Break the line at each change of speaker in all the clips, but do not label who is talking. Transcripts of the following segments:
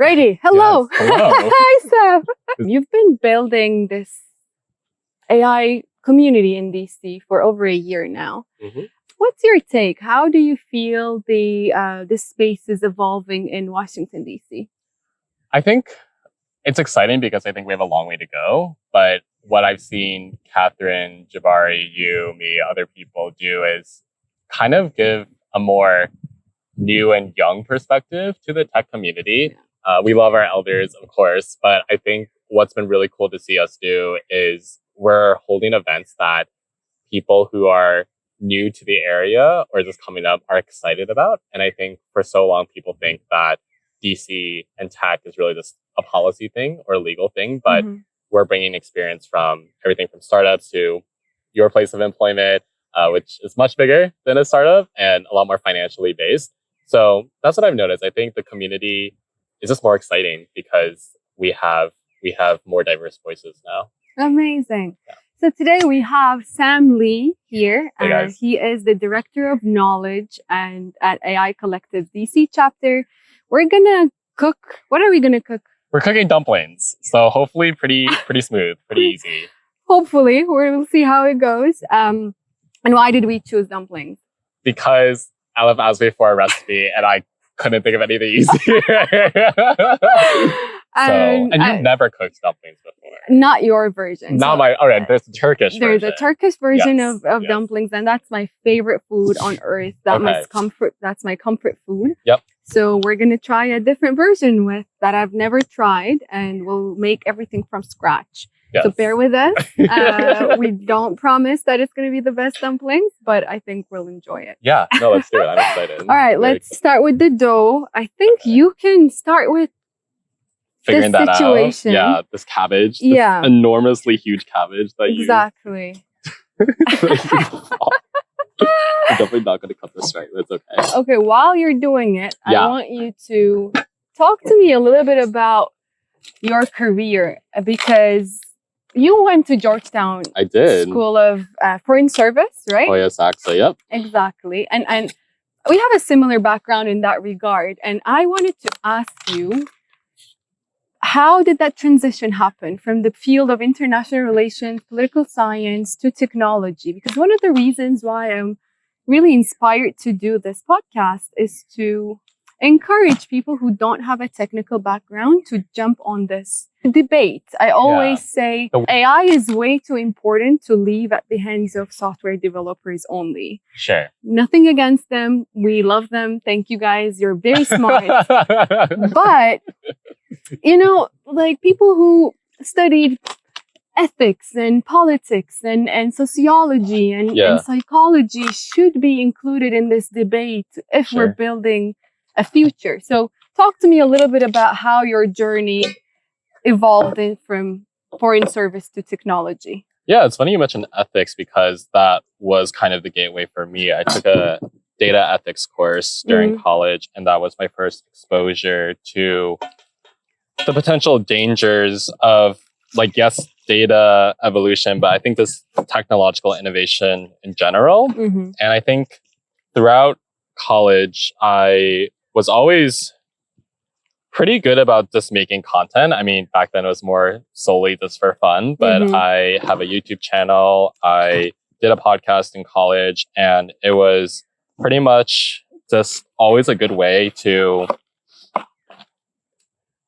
Ready. Hello.
Yes. Hello.
Hi, Seth. You've been building this AI community in DC for over a year now.
Mm-hmm.
What's your take? How do you feel this space is evolving in Washington, DC?
I think it's exciting because I think we have a long way to go. But what I've seen Catherine, Jabari, you, me, other people do is kind of give a more new and young perspective to the tech community. We love our elders, of course, but I think what's been really cool to see us do is we're holding events that people who are new to the area or just coming up are excited about. And I think for so long, people think that DC and tech is really just a policy thing or a legal thing, but we're bringing experience from everything from startups to your place of employment, which is much bigger than a startup and a lot more financially based. So that's what I've noticed. I think the community is just more exciting because we have more diverse voices now.
Amazing.
Yeah.
So today we have Sam Lee here.
Hey guys.
He is the Director of Knowledge and at AI Collective DC chapter. We're gonna cook. What are we gonna cook?
We're cooking dumplings. So hopefully pretty smooth, pretty easy.
Hopefully. We'll see how it goes. And why did we choose dumplings?
Because Elif asked me for a recipe and I couldn't think of anything easier. And you've never cooked dumplings before.
Not your version.
Not my, all right, there's a Turkish version.
There's a Turkish version
Yes,
of dumplings, and that's my favorite food on earth. That's my comfort food.
Yep.
So we're going to try a different version that I've never tried, and we'll make everything from scratch.
Yes.
So bear with us. We don't promise that it's going to be the best dumplings, but I think we'll enjoy it.
Yeah, no, let's do it. I'm excited.
All right, let's start with the dough. I think you can start with
figuring that
situation.
Out. Yeah, this cabbage. This enormously huge cabbage that
exactly.
I'm definitely not going to cut this right, but it's okay.
Okay, while you're doing it, I want you to talk to me a little bit about your career, because you went to Georgetown.
I did.
School of Foreign Service, right?
Oh, yes, actually, yep.
Exactly. And we have a similar background in that regard. And I wanted to ask you, how did that transition happen from the field of international relations, political science to technology? Because one of the reasons why I'm really inspired to do this podcast is to encourage people who don't have a technical background to jump on this debate. I always say AI is way too important to leave at the hands of software developers only.
Sure.
Nothing against them. We love them. Thank you guys. You're very smart. But, like people who studied ethics and politics and sociology and psychology should be included in this debate if we're building a future. So talk to me a little bit about how your journey evolved from foreign service to technology.
Yeah, it's funny you mentioned ethics because that was kind of the gateway for me. I took a data ethics course during college, and that was my first exposure to the potential dangers of, like, yes, data evolution, but I think this technological innovation in general. And I think throughout college, I was always pretty good about just making content. I mean, back then it was more solely just for fun, but I have a YouTube channel. I did a podcast in college, and it was pretty much just always a good way to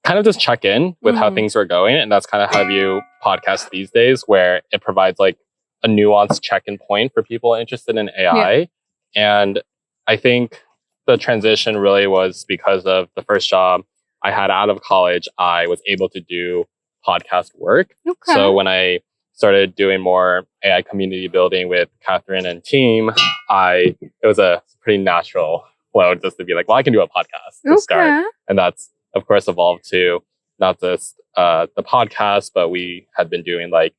kind of just check in with how things were going. And that's kind of how I view podcasts these days, where it provides like a nuanced check-in point for people interested in AI. And I think the transition really was because of the first job I had out of college. I was able to do podcast work. So when I started doing more AI community building with Catherine and team, it was a pretty natural flow just to be like, well, I can do a podcast to start. And that's, of course, evolved to not just the podcast, but we had been doing like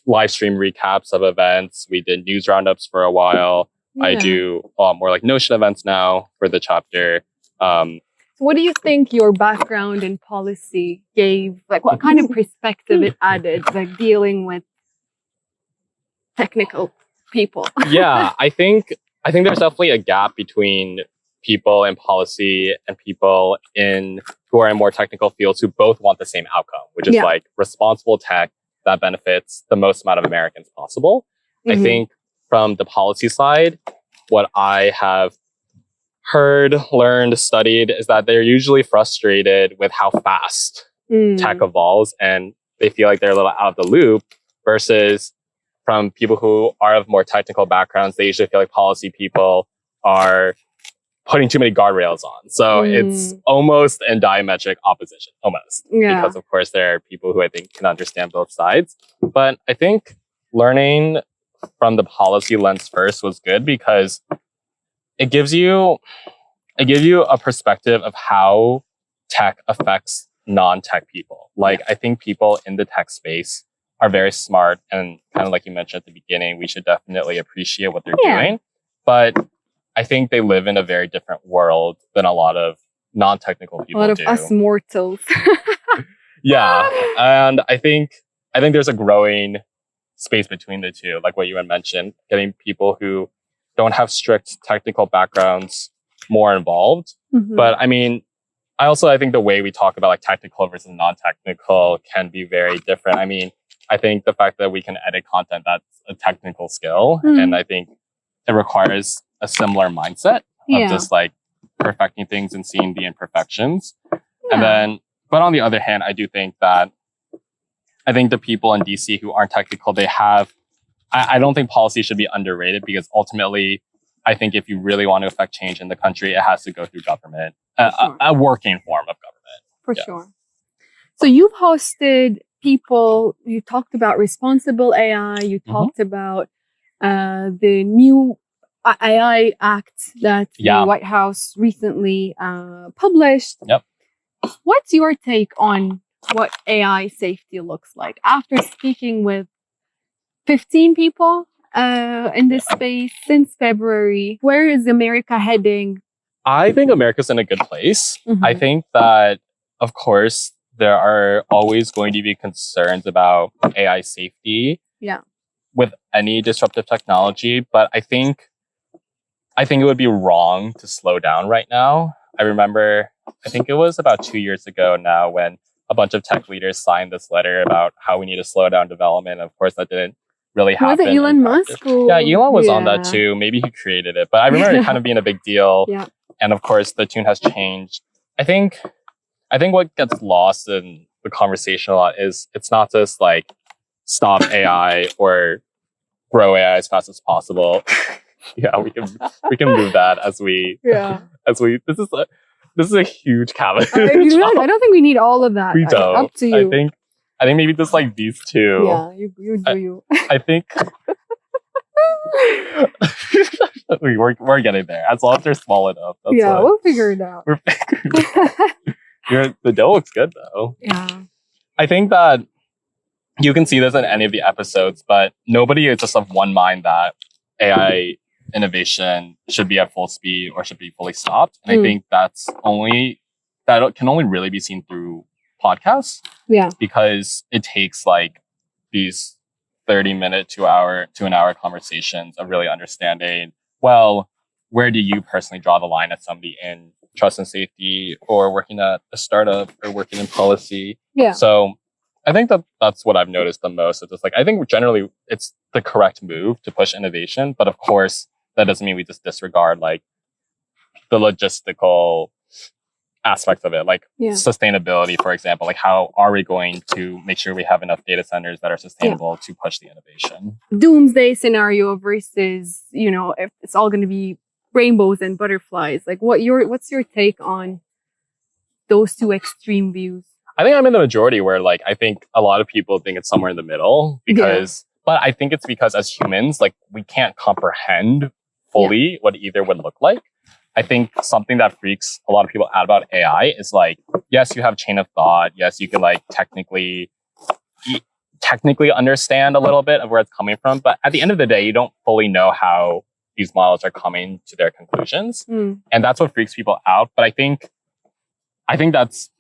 live stream recaps of events. We did news roundups for a while. I do a lot more like Notion events now for the chapter.
So what do you think your background in policy gave? Like, what kind of perspective it added, like dealing with technical people?
Yeah, I think there's definitely a gap between people in policy and people who are in more technical fields who both want the same outcome, which is like responsible tech that benefits the most amount of Americans possible. I think from the policy side, what I have heard, learned, studied is that they're usually frustrated with how fast tech evolves, and they feel like they're a little out of the loop, versus from people who are of more technical backgrounds, they usually feel like policy people are putting too many guardrails on. So it's almost in diametric opposition, almost.
Yeah.
Because of course there are people who I think can understand both sides. But I think learning from the policy lens first was good because it gives you a perspective of how tech affects non-tech people. Like, I think people in the tech space are very smart, and kind of like you mentioned at the beginning, we should definitely appreciate what they're doing. But I think they live in a very different world than a lot of non-technical people do.
A lot of us mortals.
Yeah. And I think there's a growing space between the two, like what you had mentioned, getting people who don't have strict technical backgrounds more involved. But I mean, I think the way we talk about like technical versus non-technical can be very different. I mean, I think the fact that we can edit content, that's a technical skill. And I think it requires a similar mindset of just like perfecting things and seeing the imperfections. And then, but on the other hand, I do think that the people in DC who aren't technical, I don't think policy should be underrated, because ultimately, I think if you really want to affect change in the country, it has to go through government, a working form of government.
For sure. So you've hosted people, you talked about responsible AI, you talked about the new AI Act that the White House recently published. What's your take on what AI safety looks like? After speaking with 15 people in this space since February, where is America heading?
I think America's in a good place. I think that, of course, there are always going to be concerns about AI safety with any disruptive technology, but I think it would be wrong to slow down right now. I remember, I think it was about 2 years ago now, when a bunch of tech leaders signed this letter about how we need to slow down development. Of course, that didn't really happen.
Was it Elon Musk?
Yeah, Elon was on that too. Maybe he created it, but I remember it kind of being a big deal. And of course, the tune has changed. I think what gets lost in the conversation a lot is it's not just like stop AI or grow AI as fast as possible. Yeah, we can move that as we this is a huge cabinet.
I don't think we need all of that.
We don't.
Up to you.
I think maybe just like these two.
Yeah, you do you.
I think we're getting there. As long as they're small enough.
We'll figure it out.
The dough looks good though.
Yeah.
I think that you can see this in any of the episodes, but nobody is just of one mind that AI innovation should be at full speed or should be fully stopped. And I think that can only really be seen through podcasts. Yeah. Because it takes like these 30-minute to an hour conversations of really understanding, well, where do you personally draw the line as somebody in trust and safety, or working at a startup, or working in policy? Yeah. So I think that's what I've noticed the most. It's just like, I think generally it's the correct move to push innovation, but of course that doesn't mean we just disregard like the logistical aspects of it, like sustainability, for example. Like, how are we going to make sure we have enough data centers that are sustainable to push the innovation?
Doomsday scenario versus, if it's all going to be rainbows and butterflies. Like, what's your take on those two extreme views?
I think I'm in the majority, where like I think a lot of people think it's somewhere in the middle, but I think it's because as humans, like, we can't comprehend fully what either would look like. I think something that freaks a lot of people out about AI is like, yes, you have chain of thought. Yes, you can like technically understand a little bit of where it's coming from. But at the end of the day, you don't fully know how these models are coming to their conclusions. And that's what freaks people out. But I think that's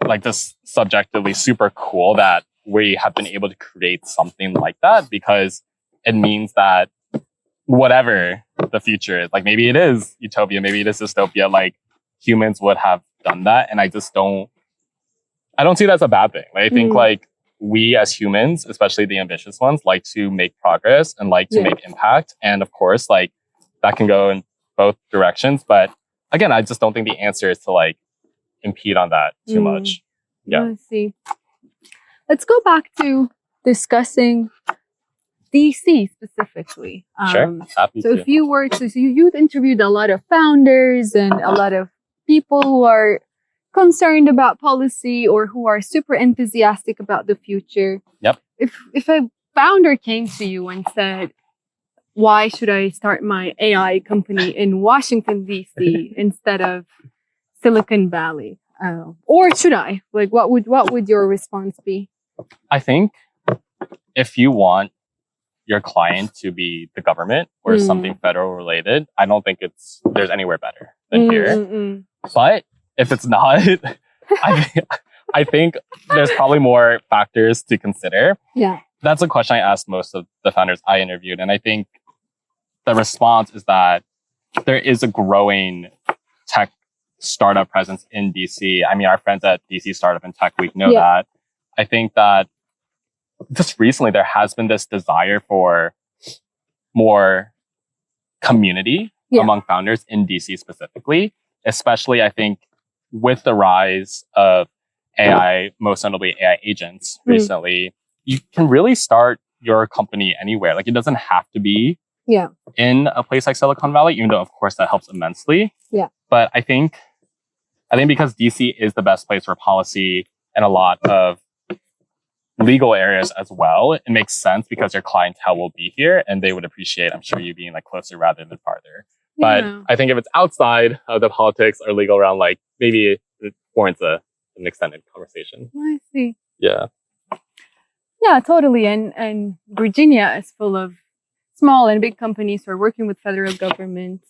like just subjectively super cool that we have been able to create something like that, because it means that whatever the future is. Like maybe it is utopia, maybe it is dystopia. Like humans would have done that, and I don't see that as a bad thing. Like, I think like we as humans, especially the ambitious ones, like to make progress and like to make impact. And of course, like that can go in both directions. But again, I just don't think the answer is to like impede on that too much. Yeah.
I see. Let's go back to discussing DC specifically.
Sure. Happy
So
to.
if you were to, so you've interviewed a lot of founders and a lot of people who are concerned about policy or who are super enthusiastic about the future.
Yep.
If a founder came to you and said, why should I start my AI company in Washington, D.C. instead of Silicon Valley? Or should I? Like, what would your response be?
I think if you want your client to be the government or something federal related, I don't think there's anywhere better than here. But if it's not, I think there's probably more factors to consider.
Yeah.
That's a question I asked most of the founders I interviewed. And I think the response is that there is a growing tech startup presence in DC. I mean, our friends at DC Startup and Tech Week know that. I think that just recently there has been this desire for more community among founders in DC specifically, especially I think with the rise of AI, most notably AI agents recently, you can really start your company anywhere. Like it doesn't have to be in a place like Silicon Valley, even though of course that helps immensely.
Yeah.
But I think because DC is the best place for policy and a lot of legal areas as well, it makes sense because your clientele will be here and they would appreciate, I'm sure, you being like closer rather than farther. But I think if it's outside of the politics or legal realm, like maybe it warrants an extended conversation.
I see.
Yeah.
Yeah, totally. And Virginia is full of small and big companies who are working with federal government.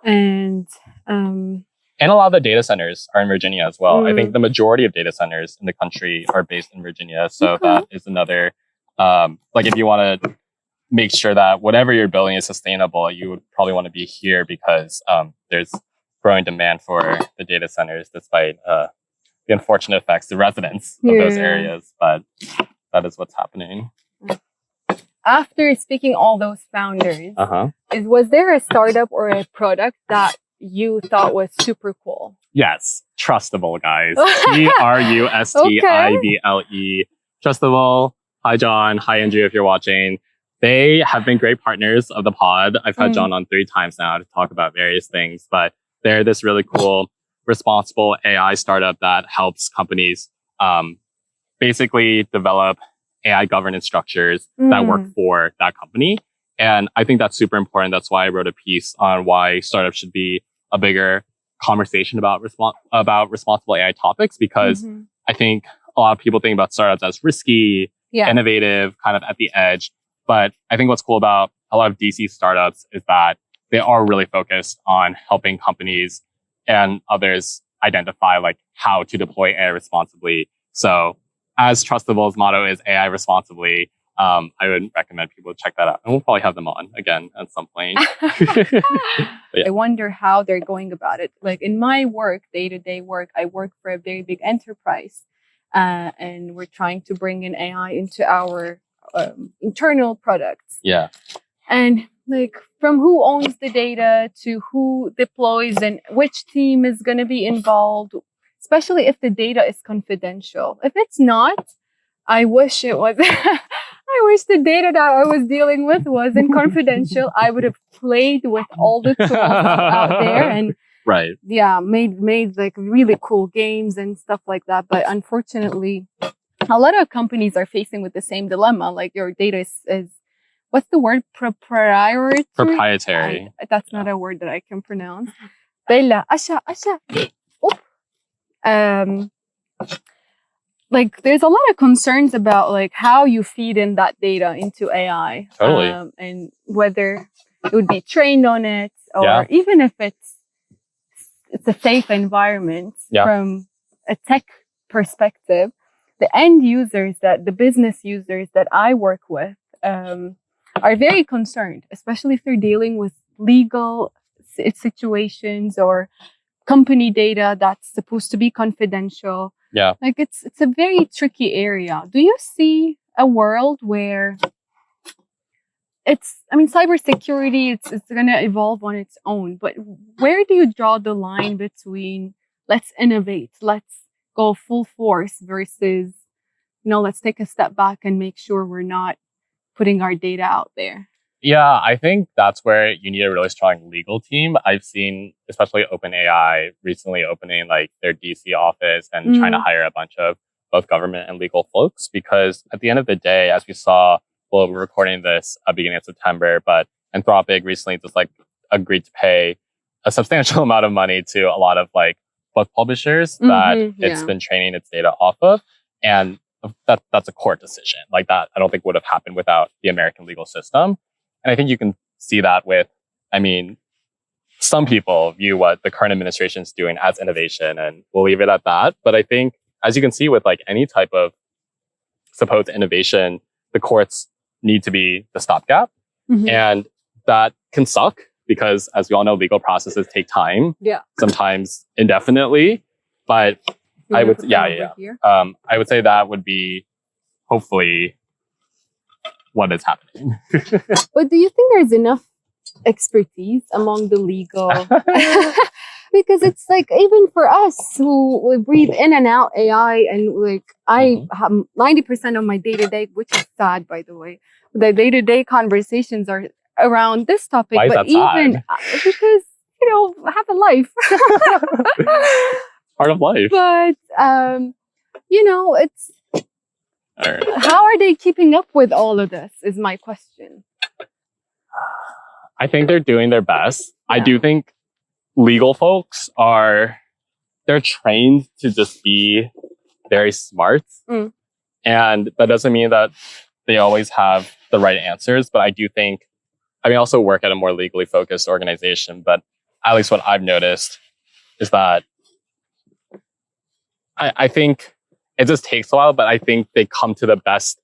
And
a lot of the data centers are in Virginia as well. I think the majority of data centers in the country are based in Virginia. So that is another, like if you want to make sure that whatever you're building is sustainable, you would probably want to be here because there's growing demand for the data centers despite the unfortunate effects to residents of those areas. But that is what's happening.
After speaking all those founders, was there a startup or a product that you thought was super cool?
Yes. Trustable, guys. Trustible. Trustable. Hi, John. Hi, Andrew, if you're watching. They have been great partners of the pod. I've had John on 3 times now to talk about various things, but they're this really cool, responsible AI startup that helps companies basically develop AI governance structures that work for that company. And I think that's super important. That's why I wrote a piece on why startups should be a bigger conversation about responsible AI topics, because I think a lot of people think about startups as risky, innovative, kind of at the edge. But I think what's cool about a lot of DC startups is that they are really focused on helping companies and others identify like how to deploy AI responsibly. So as Trustable's motto is AI responsibly, I would recommend people check that out. And we'll probably have them on again at some point.
I wonder how they're going about it. Like in my work, day-to-day work, I work for a very big enterprise. And we're trying to bring in AI into our internal products.
Yeah.
And like from who owns the data to who deploys and which team is going to be involved, especially if the data is confidential. If it's not, I wish it was. I wish the data that I was dealing with wasn't confidential. I would have played with all the tools out there and made like really cool games and stuff like that. But unfortunately, a lot of companies are facing with the same dilemma. Like your data is what's the word? Proprietary. That's not a word that I can pronounce. Bella, Asha. Like there's a lot of concerns about like how you feed in that data into AI.
Totally.
And whether it would be trained on it or even if it's a safe environment from a tech perspective. The end users the business users that I work with, are very concerned, especially if they're dealing with legal situations or company data that's supposed to be confidential.
Yeah.
Like it's a very tricky area. Do you see a world where cybersecurity, it's going to evolve on its own, but where do you draw the line between let's innovate, let's go full force versus, let's take a step back and make sure we're not putting our data out there?
Yeah, I think that's where you need a really strong legal team. I've seen, especially OpenAI recently opening like their DC office and trying to hire a bunch of both government and legal folks, because at the end of the day, as we saw, well, we're recording this at the beginning of September, but Anthropic recently just like agreed to pay a substantial amount of money to a lot of like book publishers that it's been training its data off of. And that's a court decision. Like that, I don't think would have happened without the American legal system. And I think you can see that with, some people view what the current administration is doing as innovation, and we'll leave it at that. But I think, as you can see with like any type of supposed innovation, the courts need to be the stopgap. And that can suck because, as we all know, legal processes take time. Yeah. Sometimes indefinitely. But I would say that would be hopefully what is happening.
But do you think there's enough expertise among the legal? Because it's like, even for us who breathe in and out AI, and like I have 90% of my day-to-day, which is sad, by the way, the day-to-day conversations are around this topic.
Why is
but
that sad?
Because, I have a life.
Part of life.
But, it's,
right.
How are they keeping up with all of this is my question.
I think they're doing their best. Yeah. I do think legal folks they're trained to just be very smart. And that doesn't mean that they always have the right answers. But I do think, I also work at a more legally focused organization, but at least what I've noticed is that I think it just takes a while, but I think they come to the best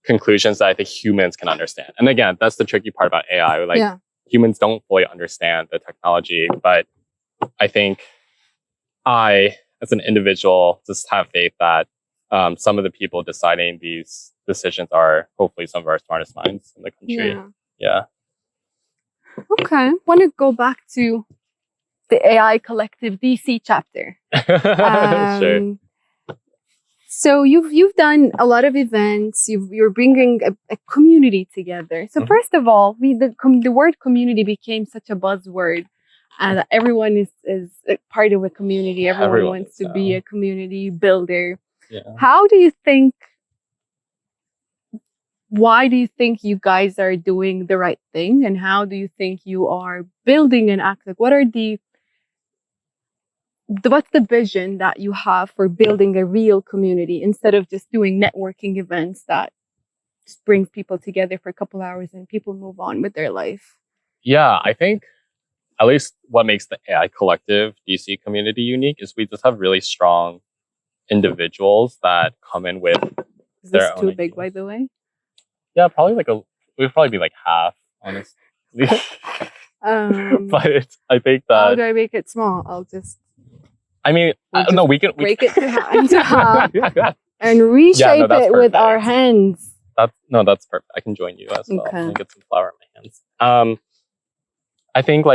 conclusions that I think humans can understand. And again, that's the tricky part about AI. Humans don't fully understand the technology, but I think I, as an individual, just have faith that some of the people deciding these decisions are hopefully some of our smartest minds in the country. Yeah.
Okay. I want to go back to the AI Collective DC chapter.
Sure.
So you've done a lot of events. You're bringing a community together. So first of all, the word community became such a buzzword, and everyone is a part of a community. Everyone wants to be a community builder. Yeah. Why do you think you guys are doing the right thing, and how do you think you are building an act? Like, what's the vision that you have for building a real community instead of just doing networking events that just brings people together for a couple hours and people move on with their life? Yeah,
I think at least what makes the AI Collective DC community unique is we just have really strong individuals that come in with
is
their
this
own
too
ideas.
Big, by the way?
Yeah, probably we'd probably be like half, honestly. But I think that...
How do I make it small? I'll just...
we can
break it into half and reshape it with our hands.
That's perfect. I can join you as well.
Okay.
And get some flour in my hands. I think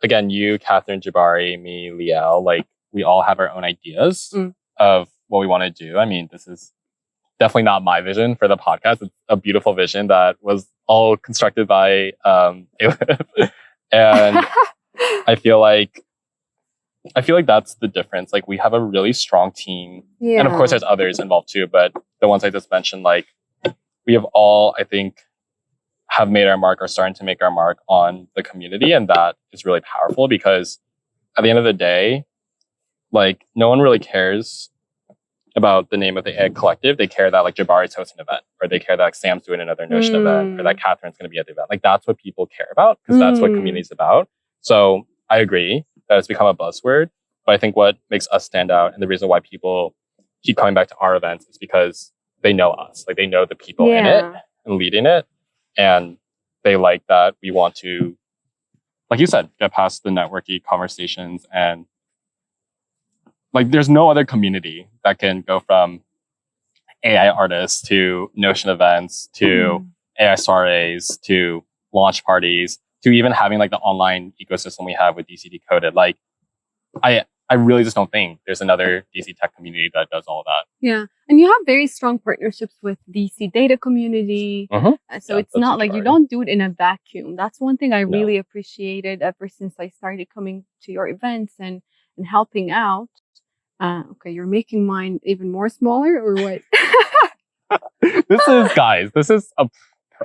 again, you, Catherine, Jabari, me, Liel, we all have our own ideas of what we want to do. This is definitely not my vision for the podcast. It's a beautiful vision that was all constructed by elif. And I feel like that's the difference. We have a really strong team. Yeah. And of course there's others involved too, but the ones I just mentioned, we have all, I think, have made our mark or starting to make our mark on the community. And that is really powerful because at the end of the day, no one really cares about the name of the AI Collective. They care that Jabari's hosting an event, or they care that Sam's doing another Notion event, or that Catherine's going to be at the event. That's what people care about because that's what community is about. So I agree that it's become a buzzword, but I think what makes us stand out and the reason why people keep coming back to our events is because they know us. They know the people in it and leading it. And they like that we want to, like you said, get past the networky conversations. And like, there's no other community that can go from AI artists to Notion events to AI soirees to launch parties to even having like the online ecosystem we have with DC Decoded. Like, I really just don't think there's another DC tech community that does all that.
Yeah. And you have very strong partnerships with DC data community. So it's not like you don't do it in a vacuum. That's one thing I really appreciated ever since I started coming to your events and helping out. Okay, you're making mine even more smaller or what?
This is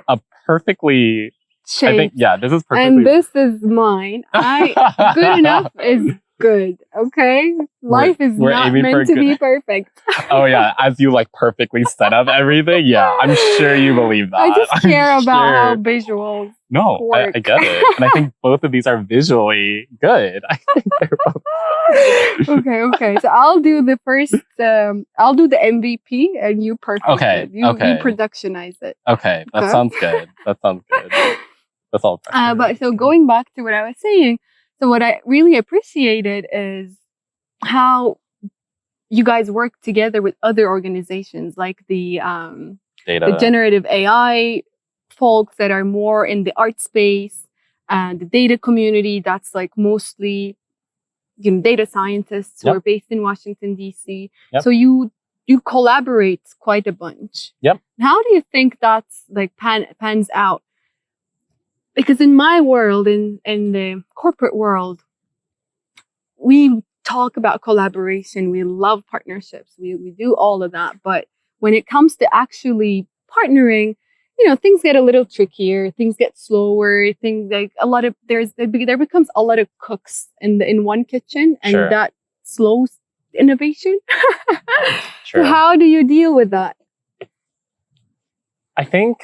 a perfectly
shaped.
I think, this is perfectly.
And this is mine. Good enough is good. Okay, life is not meant to be perfect.
Oh yeah, as you like perfectly set up everything. Yeah, I'm sure you believe that.
I just care about how visuals.
No, I get it, and I think both of these are visually good. I think they're both.
Okay. So I'll do the first. I'll do the MVP, and you perfect it. You productionize it.
Okay, that sounds good. That's all.
But so going back to what I was saying. So what I really appreciated is how you guys work together with other organizations like the generative AI folks that are more in the art space, and the data community that's like mostly data scientists who are based in Washington, D.C. So you collaborate quite a bunch. How do you think that's like pans out? Because in my world, in the corporate world, we talk about collaboration. We love partnerships. We do all of that. But when it comes to actually partnering, things get a little trickier. Things get slower. Things like there becomes a lot of cooks in one kitchen, and that slows innovation. So how do you deal with that?
I think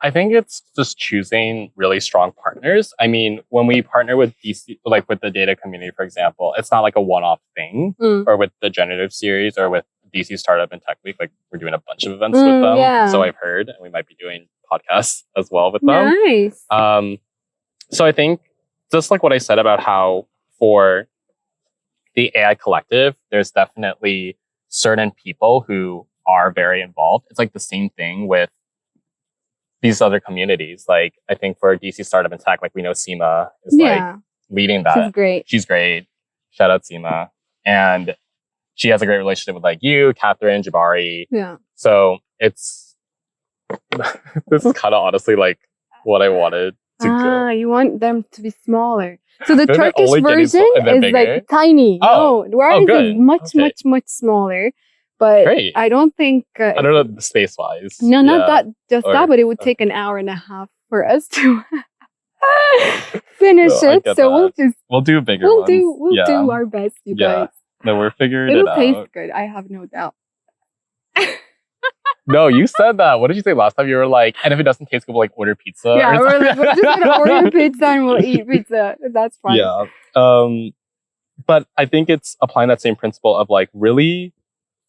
it's just choosing really strong partners. I mean, when we partner with DC, like with the data community, for example, it's not like a one-off thing, or with the generative series or with DC Startup and Tech Week, like we're doing a bunch of events with them.
Yeah.
So I've heard, and we might be doing podcasts as well with them.
Nice.
So I think just like what I said about how for the AI collective, there's definitely certain people who are very involved. It's like the same thing with these other communities. Like I think for DC Startup and Tech, like we know Seema is like leading that. She's great. Shout out Seema. And she has a great relationship with like you, Catherine, Jabari.
Yeah.
So it's this is kind of honestly like what I wanted to go.
You want them to be smaller. So the Turkish version is like tiny. Ours is much smaller. But I don't think...
I don't know space-wise.
No, not that, but it would take an hour and a half for us to finish it. So
we'll do bigger ones.
We'll do our best, you guys.
No, we're figuring it out.
It'll taste good. I have no doubt.
No, you said that. What did you say last time? You were like, and if it doesn't taste good, we'll like order pizza.
Yeah, we're just going to order pizza and we'll eat pizza. That's fine.
Yeah. But I think it's applying that same principle of like really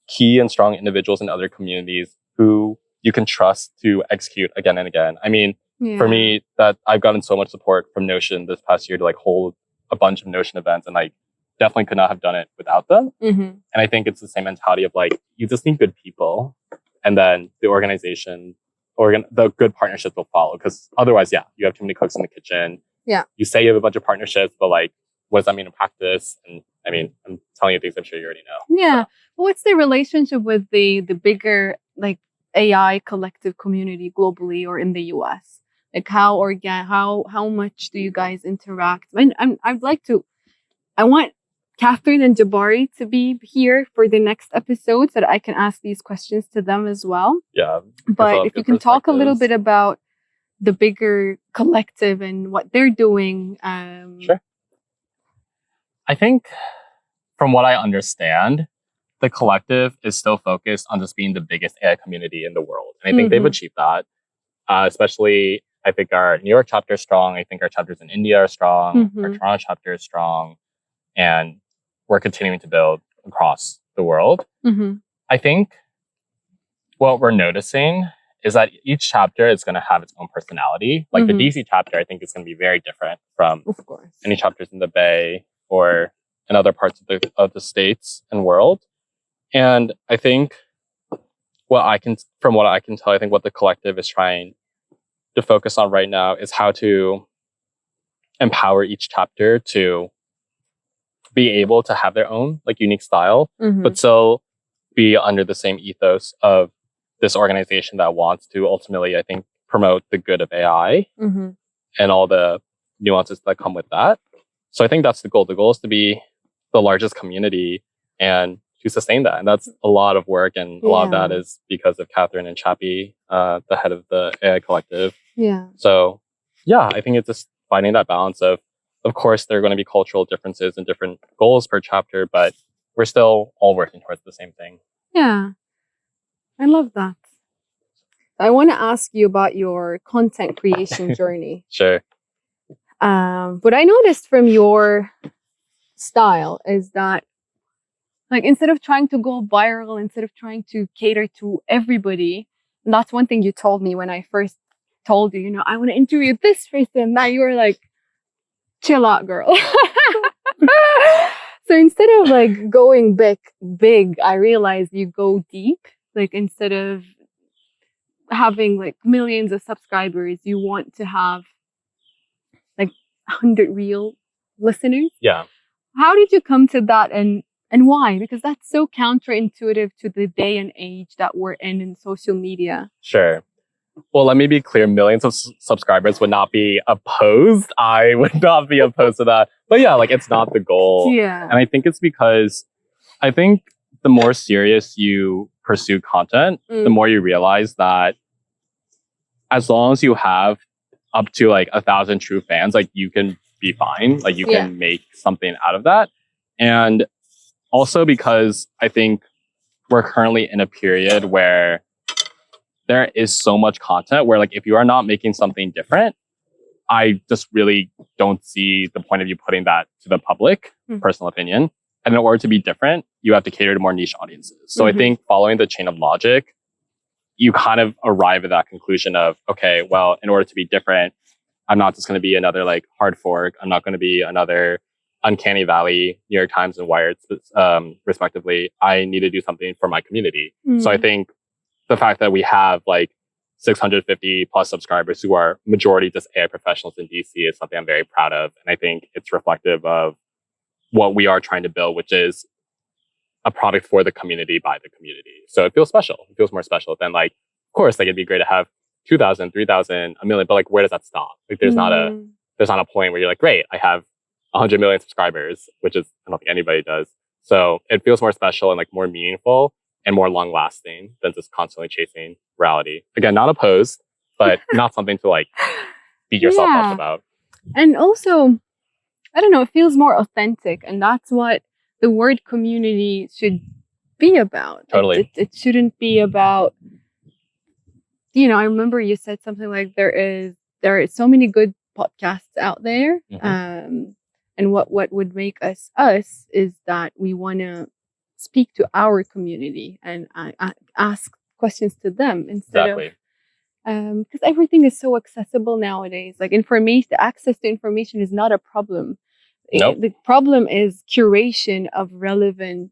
key and strong individuals in other communities who you can trust to execute again and again. I mean, for me, that I've gotten so much support from Notion this past year to like hold a bunch of Notion events, and like definitely could not have done it without them. And I think it's the same mentality of like, you just need good people, and then the organization or the good partnerships will follow. Because otherwise, you have too many cooks in the kitchen.
Yeah.
You say you have a bunch of partnerships, but like, what does that mean in practice? And I mean, I'm telling you things I'm sure you already know.
Yeah. So. What's the relationship with the bigger like AI collective community globally or in the US? Like how much do you guys interact? I want Catherine and Jabari to be here for the next episode so that I can ask these questions to them as well.
Yeah.
But if you can talk a little bit about the bigger collective and what they're doing.
Sure. I think from what I understand, the collective is still focused on just being the biggest AI community in the world. And I think they've achieved that. Especially, I think our New York chapter is strong. I think our chapters in India are strong. Our Toronto chapter is strong. And we're continuing to build across the world. I think what we're noticing is that each chapter is going to have its own personality. Like the DC chapter, I think is going to be very different from
Of course.
any chapters in the Bay or in other parts of the states and world. And I think from what I can tell, I think what the collective is trying to focus on right now is how to empower each chapter to be able to have their own like unique style, but still be under the same ethos of this organization that wants to ultimately, I think, promote the good of AI and all the nuances that come with that. So I think that's the goal. The goal is to be the largest community and to sustain that. And that's a lot of work. And a lot of that is because of Catherine and Chappie, the head of the AI collective.
Yeah.
So yeah, I think it's just finding that balance of course, there are going to be cultural differences and different goals per chapter, but we're still all working towards the same thing.
Yeah. I love that. I want to ask you about your content creation journey.
Sure.
What I noticed from your style is that, like, instead of trying to go viral, instead of trying to cater to everybody, and that's one thing you told me when I first told you, you know, I want to interview this person. Now you were like, chill out, girl. So instead of like going big, I realized you go deep. Like instead of having like millions of subscribers, you want to have like 100 real listeners.
Yeah.
How did you come to that, and why? Because that's so counterintuitive to the day and age that we're in social media.
Sure. Well, let me be clear. Millions of subscribers would not be opposed. I would not be opposed to that. But yeah, like it's not the goal.
Yeah.
And I think it's because I think the more serious you pursue content, the more you realize that as long as you have up to like 1,000 true fans, like you can be fine. Like you can make something out of that. And also because I think we're currently in a period where there is so much content where like if you are not making something different, I just really don't see the point of you putting that to the public, personal opinion. And in order to be different, you have to cater to more niche audiences. So I think following the chain of logic, you kind of arrive at that conclusion of, okay, well, in order to be different, I'm not just going to be another like hard fork. I'm not going to be another Uncanny Valley, New York Times and Wired, respectively. I need to do something for my community. So I think the fact that we have like 650 plus subscribers who are majority just AI professionals in DC is something I'm very proud of. And I think it's reflective of what we are trying to build, which is a product for the community by the community. So it feels special. It feels more special than like, of course, like it'd be great to have 2,000, 3,000, a million, but like, where does that stop? Like there's not a point where you're like, great, I have 100 million subscribers, which is, I don't think anybody does. So it feels more special and like more meaningful and more long lasting than just constantly chasing virality. Again, not opposed, but not something to like beat yourself up about.
And also, I don't know, it feels more authentic. And that's what the word community should be about.
Totally.
It shouldn't be about, you know, I remember you said something like there are so many good podcasts out there. And what would make us is that we want to speak to our community and ask questions to them instead of because everything is so accessible nowadays. Like information, the access to information is not a problem.
Nope.
The problem is curation of relevant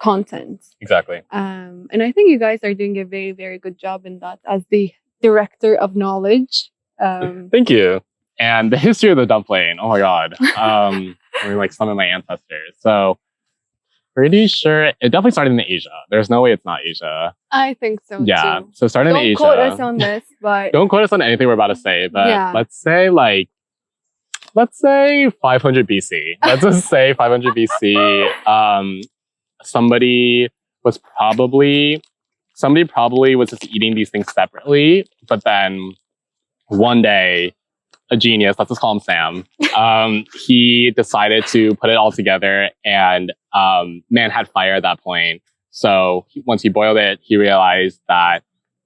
content.
Exactly.
And I think you guys are doing a very, very good job in that as the director of knowledge.
Thank you. And the history of the dumpling, oh my God. I mean, like some of my ancestors. So pretty sure it definitely started in Asia. There's no way it's not Asia.
I think so
Yeah.
too.
So it started in Asia.
Don't quote us on this, but
don't quote us on anything we're about to say, but let's say 500 BC. Let's just say 500 BC. Somebody probably was just eating these things separately, but then one day, a genius, let's just call him Sam, he decided to put it all together, and man had fire at that point. So once he boiled it, he realized that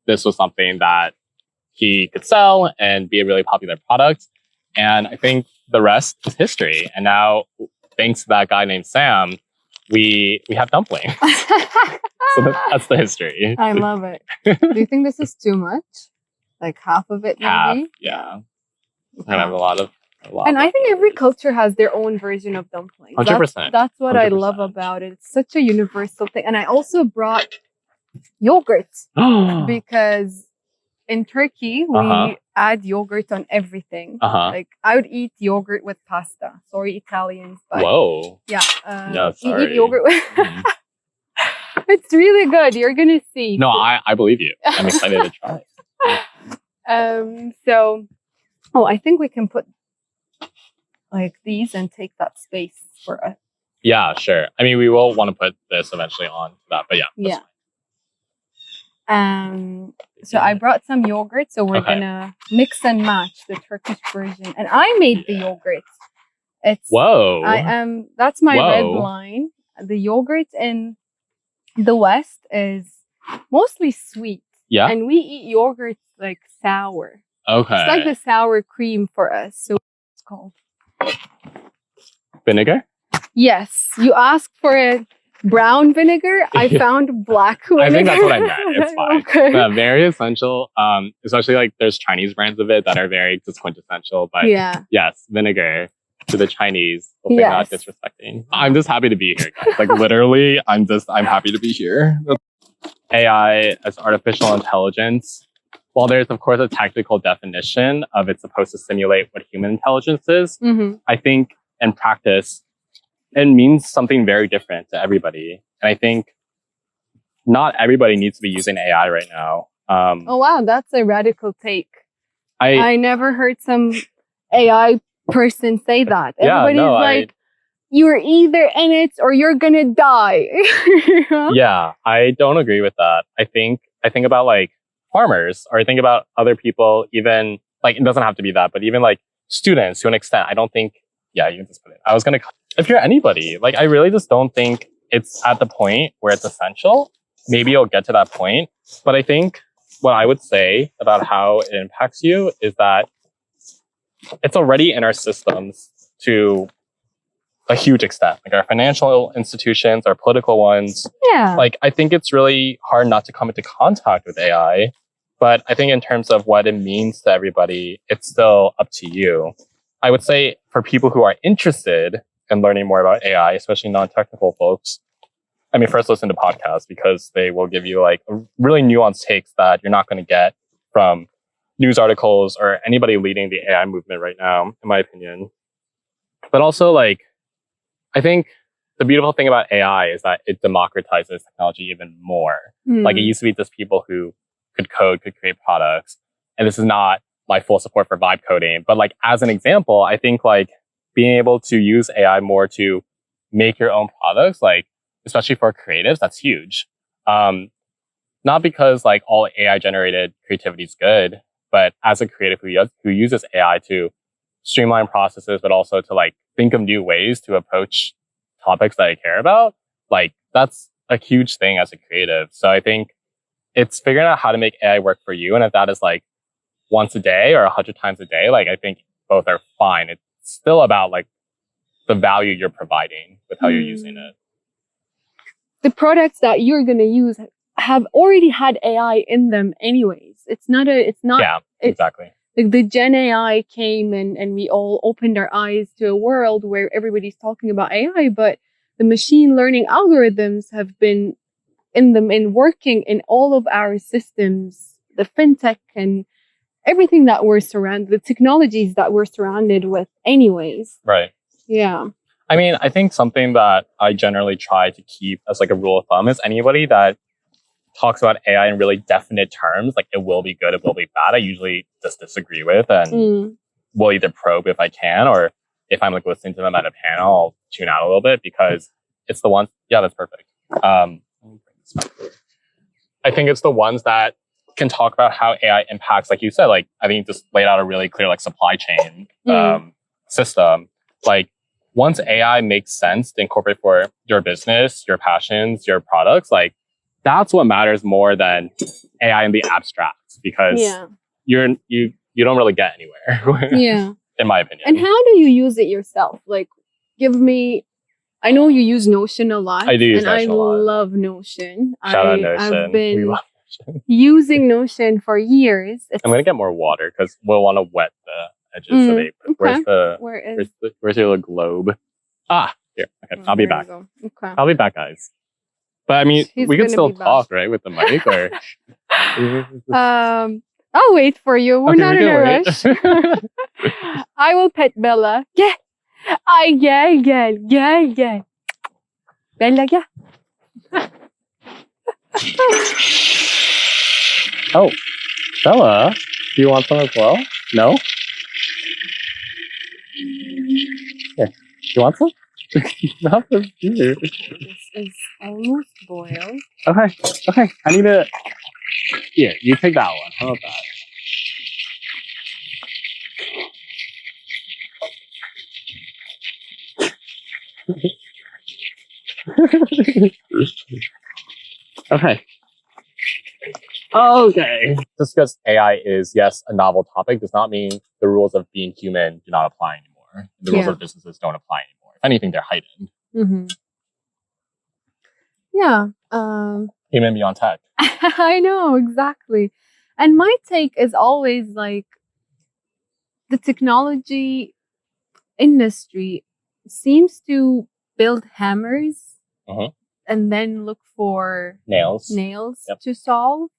this was something that he could sell and be a really popular product. And I think the rest is history. And now, thanks to that guy named Sam, we have dumplings. So that's the history.
I love it. Do you think this is too much? Like half of it, maybe?
Half, yeah.
Okay.
And I have a lot.
And I think every culture has their own version of dumplings.
100%.
That's what I love
100%.
about it. It's such a universal thing. And I also brought yogurt because in Turkey we add yogurt on everything. Like I would eat yogurt with pasta. Sorry, Italians, but
whoa.
yeah,
Yeah,
you
sorry.
eat yogurt with. It's really good. You're gonna see.
No, I believe you. I'm excited to try it.
So, I think we can put like these and take that space for us.
Yeah, sure. I mean, we will want to put this eventually on that, but yeah.
Yeah. So I brought some yogurt, so we're gonna mix and match the Turkish version, and I made the yogurt. It's that's my red line. The yogurt in the West is mostly sweet.
Yeah.
And we eat yogurt like sour.
Okay.
It's like the sour cream for us. So it's called
vinegar?
Yes. You asked for a brown vinegar. I found black vinegar.
I think that's what I meant. It's fine.
Okay.
Very essential. Especially like there's Chinese brands of it that are very just quintessential. But yes, vinegar to the Chinese. Hopefully not disrespecting. I'm just happy to be here, guys. Like literally, I'm happy to be here. AI as artificial intelligence. While there's of course a technical definition of it's supposed to simulate what human intelligence is, I think in practice it means something very different to everybody. And I think not everybody needs to be using AI right now.
Oh wow, that's a radical take. I never heard some AI person say that. Everybody's you're either in it or you're gonna die.
Yeah, I don't agree with that. I think about like farmers, or I think about other people, even like it doesn't have to be that, but even like students to an extent. I don't think, you can just put it. If you're anybody, like I really just don't think it's at the point where it's essential. Maybe you'll get to that point. But I think what I would say about how it impacts you is that it's already in our systems to a huge extent, like our financial institutions, our political ones.
Yeah.
Like, I think it's really hard not to come into contact with AI. But I think in terms of what it means to everybody, it's still up to you. I would say for people who are interested in learning more about AI, especially non-technical folks, I mean, first listen to podcasts because they will give you like a really nuanced takes that you're not going to get from news articles or anybody leading the AI movement right now, in my opinion. But also, like, I think the beautiful thing about AI is that it democratizes technology even more. Like, it used to be just people who could code, could create products. And this is not my full support for vibe coding. But like, as an example, I think like being able to use AI more to make your own products, like, especially for creatives, that's huge. Not because like all AI generated creativity is good, but as a creative who uses AI to streamline processes, but also to like think of new ways to approach topics that I care about, like that's a huge thing as a creative. So I think it's figuring out how to make AI work for you. And if that is like once a day or 100 times a day, like I think both are fine. It's still about like the value you're providing with how you're using it.
The products that you're going to use have already had AI in them anyways. Yeah,
exactly.
Like the Gen AI came and we all opened our eyes to a world where everybody's talking about AI, but the machine learning algorithms have been in them and working in all of our systems, the fintech and everything that we're surrounded, the technologies that we're surrounded with anyways.
Right.
Yeah.
I mean, I think something that I generally try to keep as like a rule of thumb is anybody that talks about AI in really definite terms, like it will be good, it will be bad, I usually just disagree with and will either probe if I can, or if I'm like listening to them at a panel, I'll tune out a little bit because it's the ones, that's perfect. I think it's the ones that can talk about how AI impacts, like you said, like I think you just laid out a really clear like supply chain system. Like once AI makes sense to incorporate for your business, your passions, your products, like that's what matters more than AI in the abstract, because you don't really get anywhere. In my opinion.
And how do you use it yourself? Like, give me I know you use Notion a lot.
I do use
and
Notion a lot.
I love Notion.
Shout out Notion.
I've been
We love Notion.
using Notion for years.
I'm gonna get more water because we'll want to wet the edges of it.
Okay.
Where's your little globe? Ah, here. Okay, I'll be back.
Okay.
I'll be back, guys. But I mean,
He's
we can
gonna
still
be back.
talk, right, with the mic, or
I'll wait for you. We're
Okay,
not
we
in a
can
rush. I will pet Bella. Yeah. Yeah. Bella, yeah.
Oh, Bella, do you want some as well? No? Here, you want some? Not the beer.
This is almost boiled.
Okay. I need to. Here, you take that one. How about that? Okay. Just because AI is, yes, a novel topic does not mean the rules of being human do not apply anymore. The rules of businesses don't apply anymore. If anything, they're heightened.
Mm-hmm. Yeah.
Human beyond tech.
I know, exactly. And my take is always like the technology industry seems to build hammers and then look for
nails
to solve.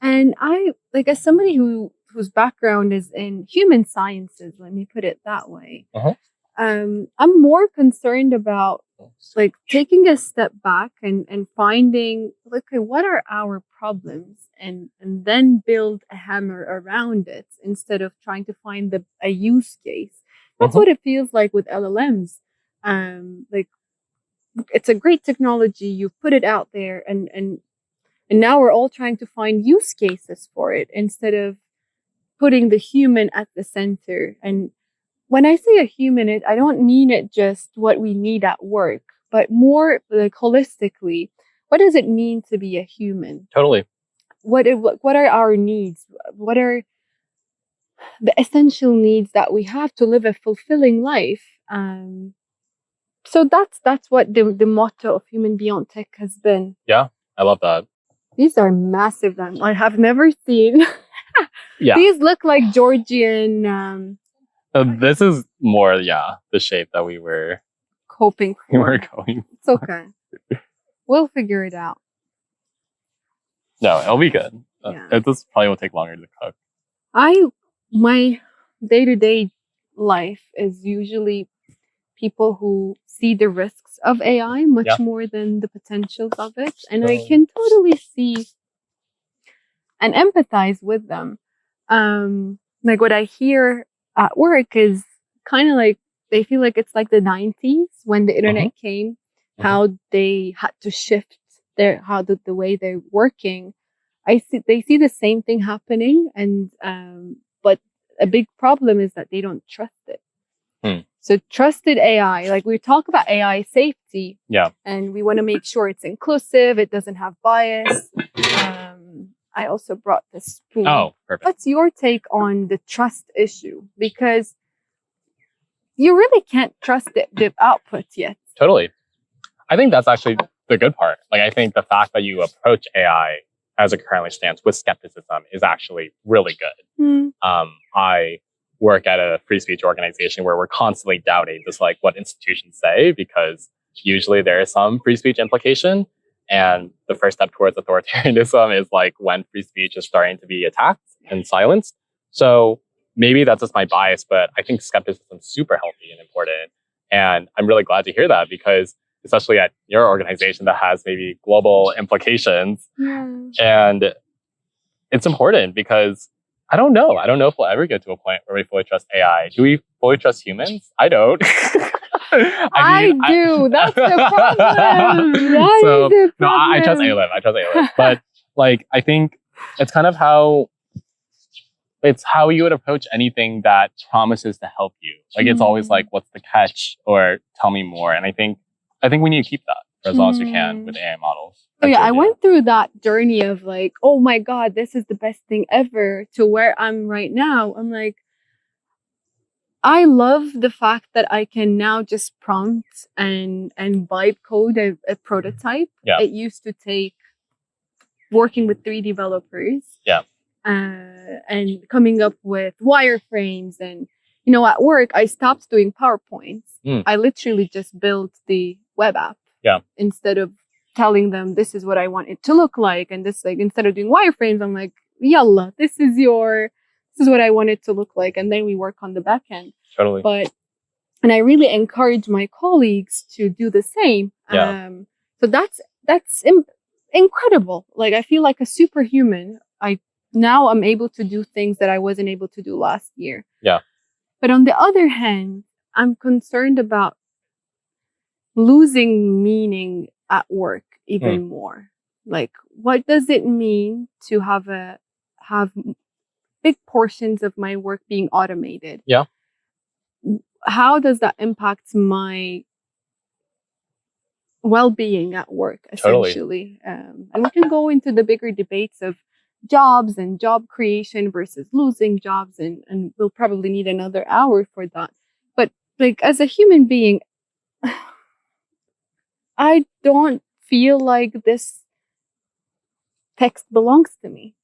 And I, like, as somebody whose background is in human sciences, let me put it that way, I'm more concerned about like taking a step back and finding, okay, what are our problems, and then build a hammer around it instead of trying to find a use case. That's what it feels like with LLMs. Like, it's a great technology. You've put it out there, and now we're all trying to find use cases for it instead of putting the human at the center. And when I say a human, I don't mean it just what we need at work, but more like holistically. What does it mean to be a human?
Totally.
What are our needs? What are the essential needs that we have to live a fulfilling life? So that's what the motto of Human Beyond Tech has been.
Yeah, I love that.
These are massive. Then I have never seen.
Yeah.
These look like Georgian.
This is more, the shape that we were
hoping for.
We were going.
It's okay. We'll figure it out.
No, it'll be good.
Yeah.
This probably will take longer to cook.
My day-to-day life is usually people who see the risks of AI much more than the potentials of it. And I can totally see and empathize with them. Like what I hear at work is kind of like, they feel like it's like the 90s when the internet came, how they had to shift the way they're working. They see the same thing happening, and but a big problem is that they don't trust it. So trusted AI, like we talk about AI safety, and we want to make sure it's inclusive, it doesn't have bias. I also brought this spoon.
Oh, perfect.
What's your take on the trust issue? Because you really can't trust the output yet.
Totally. I think that's actually the good part. Like, I think the fact that you approach AI as it currently stands with skepticism is actually really good. I work at a free speech organization where we're constantly doubting just like what institutions say, because usually there is some free speech implication. And the first step towards authoritarianism is like when free speech is starting to be attacked and silenced. So maybe that's just my bias, but I think skepticism is super healthy and important. And I'm really glad to hear that, because especially at your organization that has maybe global implications. And it's important because I don't know if we'll ever get to a point where we fully trust AI. Do we fully trust humans? I don't.
I do. That's the problem. The problem.
No, I trust elif. But like, I think it's kind of how you would approach anything that promises to help you. Like, it's always like, what's the catch, or tell me more. And I think we need to keep that for as long as we can with AI models.
So yeah, I went through that journey of like, oh my God, this is the best thing ever, to where I'm right now. I'm like, I love the fact that I can now just prompt and vibe code a prototype.
Yeah.
It used to take working with 3D developers.
Yeah.
And coming up with wireframes. And, you know, at work, I stopped doing PowerPoints. I literally just built the web app.
Yeah.
Instead of telling them this is what I want it to look like. And this, like, instead of doing wireframes, I'm like, yalla, this is what I want it to look like. And then we work on the back end.
Totally.
And I really encourage my colleagues to do the same.
Yeah.
So that's incredible. Like, I feel like a superhuman. Now I'm able to do things that I wasn't able to do last year.
Yeah.
But on the other hand, I'm concerned about losing meaning at work even more. Like, what does it mean to have big portions of my work being automated?
Yeah.
How does that impact my well-being at work, essentially?
Totally.
And we can go into the bigger debates of jobs and job creation versus losing jobs, and we'll probably need another hour for that. But, like, as a human being, I don't feel like this text belongs to me.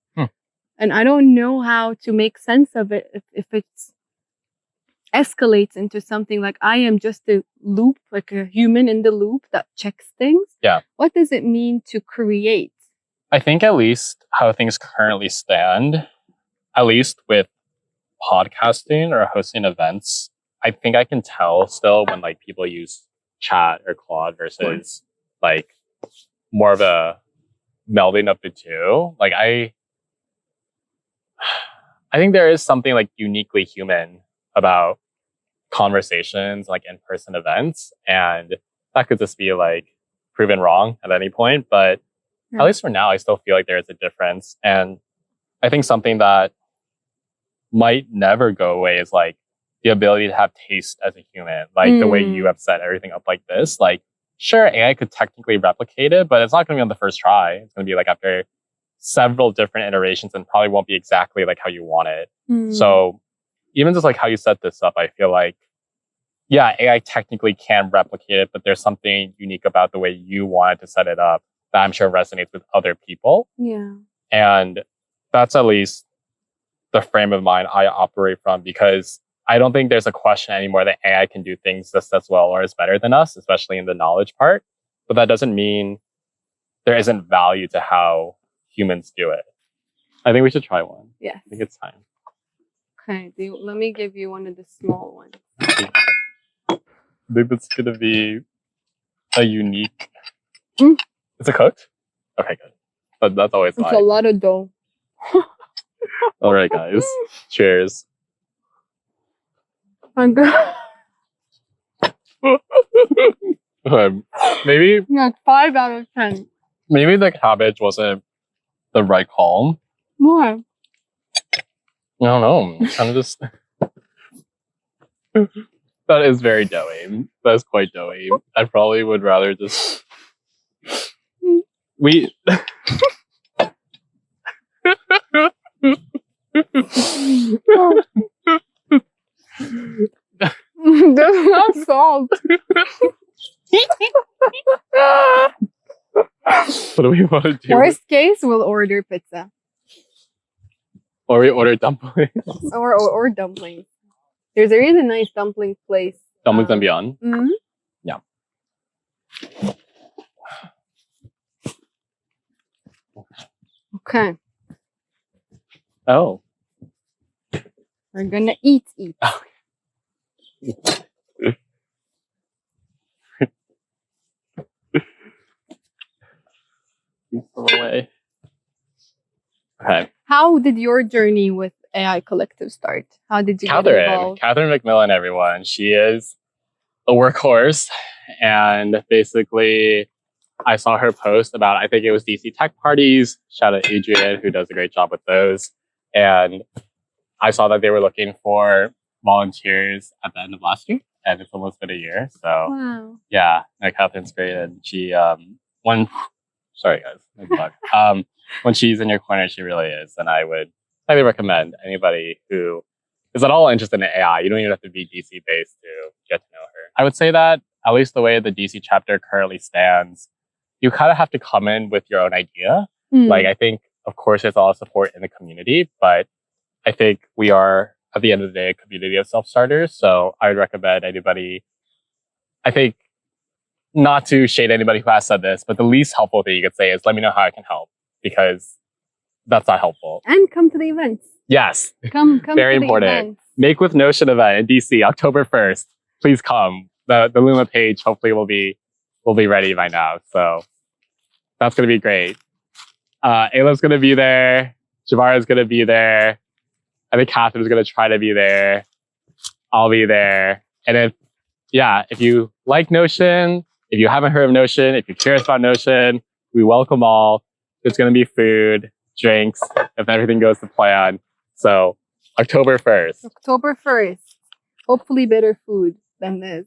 And I don't know how to make sense of it if it escalates into something like I am just a loop, like a human in the loop that checks things.
Yeah.
What does it mean to create?
I think at least how things currently stand, at least with podcasting or hosting events, I think I can tell still when like people use chat or Claude versus like more of a melding of the two. Like I think there is something like uniquely human about conversations, like in-person events, and that could just be like proven wrong at any point. But at least for now, I still feel like there is a difference. And I think something that might never go away is like the ability to have taste as a human, like the way you have set everything up like this. Like, sure, AI could technically replicate it, but it's not going to be on the first try. It's going to be like after several different iterations and probably won't be exactly like how you want it. So even just like how you set this up, I feel like, yeah, AI technically can replicate it, but there's something unique about the way you wanted to set it up that I'm sure resonates with other people.
Yeah.
And that's at least the frame of mind I operate from, because I don't think there's a question anymore that AI can do things just as well or as better than us, especially in the knowledge part. But that doesn't mean there isn't value to how humans do it. I think we should try one.
Yeah.
I think it's time.
Okay. Let me give you one of the small ones.
I think that's going to be a unique... Is it cooked? Okay, good. But that's always
It's a lot of dough.
All right, guys. Cheers.
I'm good.
Maybe
Like 5 out of 10.
Maybe the cabbage wasn't the right call.
More.
I don't know. Kind of just... That is very doughy. That is quite doughy. I probably would rather just... We...
There's not salt.
What do we want to do?
Worst case, we'll order pizza.
Or we order dumplings.
Or dumplings. There's a really nice dumpling place.
Dumplings and Beyond?
Mm-hmm.
Yeah.
Okay.
Oh.
We're gonna eat.
Away. Okay.
How did your journey with AI Collective start? How did you get involved?
Catherine McMillan, everyone. She is a workhorse. And basically, I saw her post about, I think it was DC Tech Parties. Shout out Adrian, who does a great job with those. And I saw that they were looking for volunteers at the end of last year. And it's almost been a year. So,
Wow.
yeah, Catherine's great. And she, sorry guys, my dog. When she's in your corner, she really is. And I would highly recommend anybody who is at all interested in AI, you don't even have to be DC based to get to know her. I would say that at least the way the DC chapter currently stands, you kind of have to come in with your own idea. Like, I think, of course, there's a lot of support in the community, but I think we are, at the end of the day, a community of self-starters. So I would recommend anybody, I think, not to shade anybody who has said this, but the least helpful thing you could say is, let me know how I can help, because that's not helpful.
And come to the events.
Yes.
Come
Very
to the
important.
events.
Make with Notion event in DC, October 1st. Please come. The Luma page hopefully will be ready by now. So that's going to be great. Elif's going to be there. Jabari's going to be there. I think Catherine's going to try to be there. I'll be there. And if you like Notion, if you haven't heard of Notion, if you're curious about Notion, we welcome all. There's going to be food, drinks, if everything goes to plan. So October 1st.
October 1st. Hopefully better food than this.